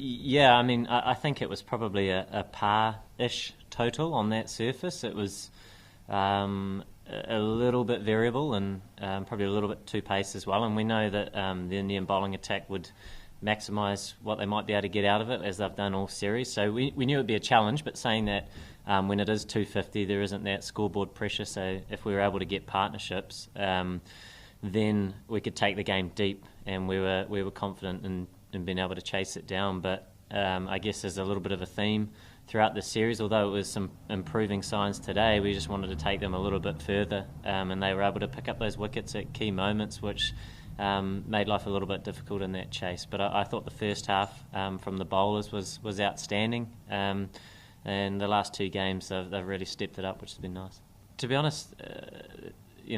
Yeah, I mean, I think it was probably a par-ish total on that surface. It was a little bit variable and probably a little bit too pace as well. And we know that the Indian bowling attack would maximise what they might be able to get out of it, as they've done all series. So we knew it would be a challenge, but saying that when it is 250, there isn't that scoreboard pressure. So if we were able to get partnerships, then we could take the game deep, and we were confident in being able to chase it down. But I guess there's a little bit of a theme throughout the series. Although it was some improving signs today, we just wanted to take them a little bit further, and they were able to pick up those wickets at key moments, which made life a little bit difficult in that chase. But I thought the first half from the bowlers was outstanding, and the last two games they've really stepped it up, which has been nice. To be honest,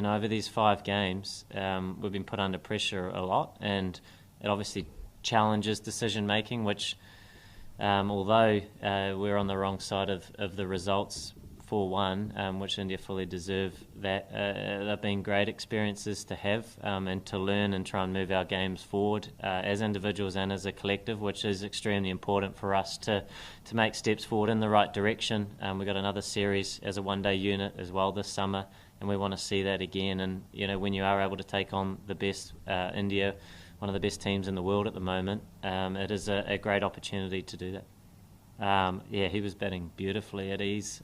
over these 5 games, we've been put under pressure a lot, and it obviously challenges decision making, which although we're on the wrong side of the results 4-1, which India fully deserve, that they've been great experiences to have, and to learn and try and move our games forward as individuals and as a collective, which is extremely important for us to make steps forward in the right direction. We've got another series as a one-day unit as well this summer, and we want to see that again. And when you are able to take on the best India, one of the best teams in the world at the moment, it is a great opportunity to do that. He was batting beautifully at ease.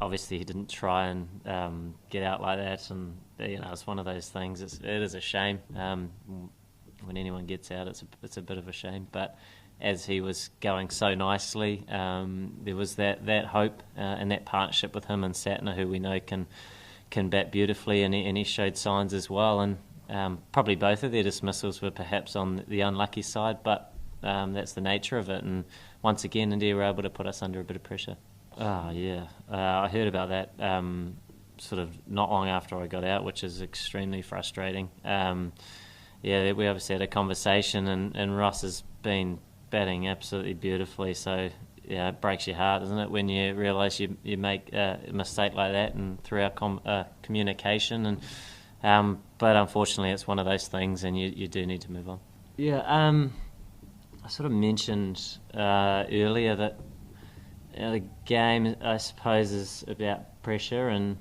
Obviously, he didn't try and get out like that, and it's one of those things. It is a shame when anyone gets out. It's a bit of a shame. But as he was going so nicely, there was that hope and that partnership with him and Satner, who we know can bat beautifully, and he showed signs as well. And probably both of their dismissals were perhaps on the unlucky side, but that's the nature of it. And once again, India were able to put us under a bit of pressure. I heard about that sort of not long after I got out, which is extremely frustrating. We obviously had a conversation, and Ross has been batting absolutely beautifully. So it breaks your heart, doesn't it, when you realise you make a mistake like that, and through our communication. And but unfortunately, it's one of those things, and you do need to move on. I sort of mentioned earlier that the game, I suppose, is about pressure, and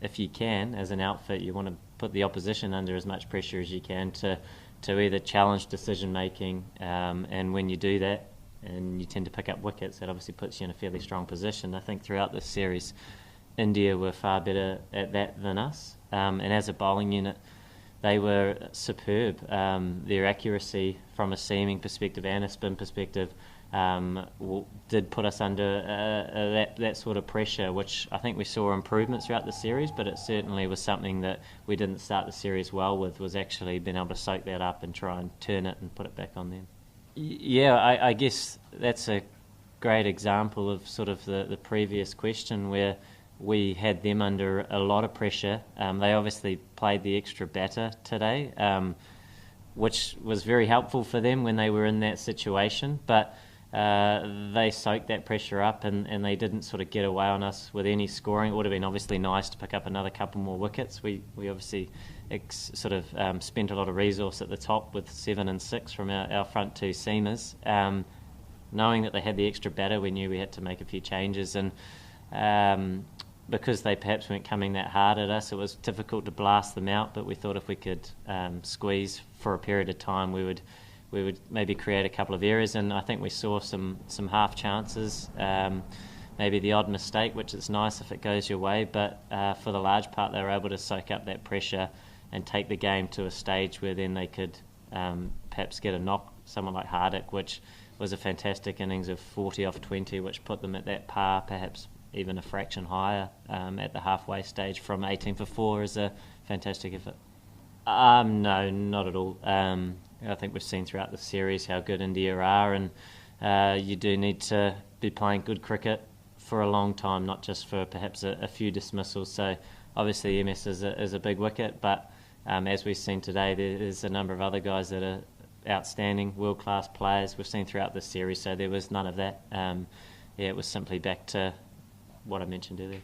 if you can, as an outfit, you want to put the opposition under as much pressure as you can to either challenge decision making, and when you do that, and you tend to pick up wickets, that obviously puts you in a fairly strong position. I think throughout this series, India were far better at that than us, and as a bowling unit, they were superb. Their accuracy from a seaming perspective and a spin perspective did put us under that sort of pressure, which I think we saw improvements throughout the series, but it certainly was something that we didn't start the series well with, was actually being able to soak that up and try and turn it and put it back on them. I guess that's a great example of sort of the previous question, where we had them under a lot of pressure. They obviously played the extra batter today, which was very helpful for them when they were in that situation. But they soaked that pressure up, and they didn't sort of get away on us with any scoring. It would have been obviously nice to pick up another couple more wickets. We obviously spent a lot of resource at the top with 7 and 6 from our front two seamers. Knowing that they had the extra batter, we knew we had to make a few changes, and because they perhaps weren't coming that hard at us, it was difficult to blast them out. But we thought if we could squeeze for a period of time, we would maybe create a couple of errors, and I think we saw some half chances, maybe the odd mistake, which is nice if it goes your way, but for the large part they were able to soak up that pressure and take the game to a stage where then they could perhaps get a knock, someone like Hardik, which was a fantastic innings of 40 off 20, which put them at that par, perhaps even a fraction higher at the halfway stage from 18 for 4 is a fantastic effort. No, not at all. I think we've seen throughout the series how good India are, and you do need to be playing good cricket for a long time, not just for perhaps a few dismissals. So obviously MS is a big wicket, but as we've seen today, there's a number of other guys that are outstanding, world-class players we've seen throughout this series, so there was none of that. It was simply back to what I mentioned earlier.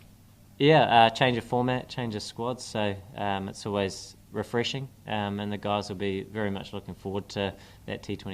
Change of format, change of squads, so it's always refreshing, and the guys will be very much looking forward to that T20.